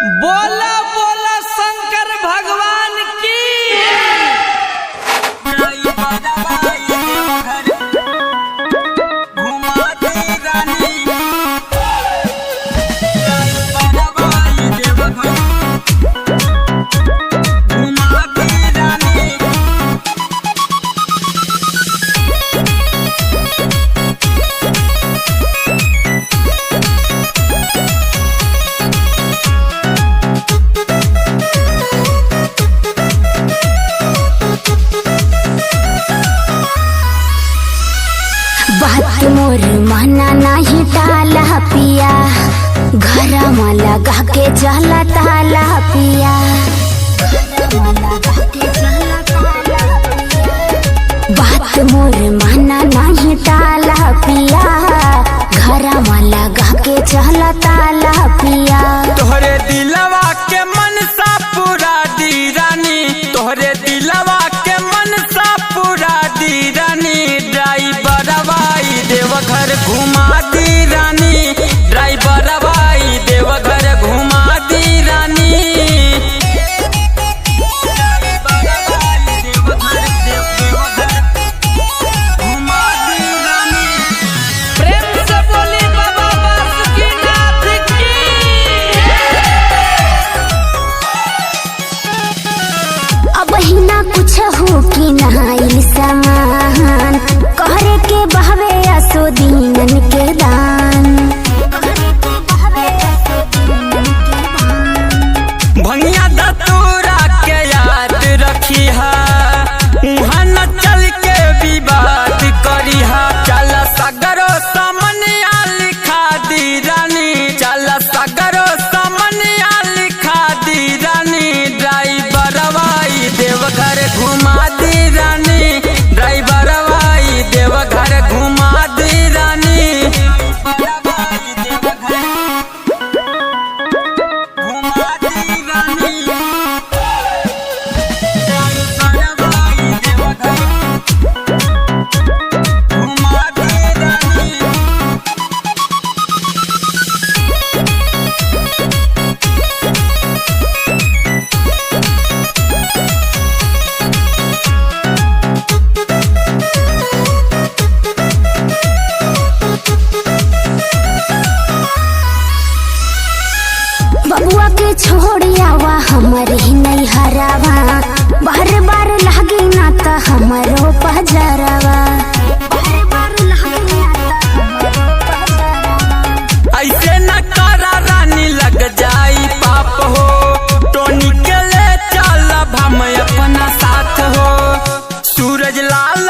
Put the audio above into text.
बोला बोला शंकर भगवान की। बात मोर माना नहीं टाला पिया, घर में लगा के जला ताला पिया। बात मोर माना नहीं टाला पिया, घर में लगा के जला ताला पिया। तोहरे दिलवा के मनसा पूरा दी रानी, तोहरे दिलवा के मनसा पूरा दी रानी। ड्राइवर भाई देवघर घुमा दी रानी, ड्राइवर भाई देवघर घुमा दी रानी। घुमा दी रानी। प्रेम से बोली बाबा बासुकीनाथ की। अब ही ना कुछ हो कि नहाइल सामान, कहरे के बहवे असो दीनन के दान। भंगिया दतूरा के याद रखी हा, वहाँ न चल के विवाद करी हा। चल सगरो समनिया लिखा दी रानी, चल सगरो समनिया लिखा दी रानी। ड्राइवर भाई देवघर घुमा दी रानी, ड्राइवर भाई देवघर घुमा दी रानी। बबुआ के छोड़ियावा हमर ही नहीं हरावा, बार बार लागे ना त हमरो पजरवा। ऐसे न करा रानी लग जाई पाप हो, टोनी के ले चल हम अपना साथ हो। सूरज लाल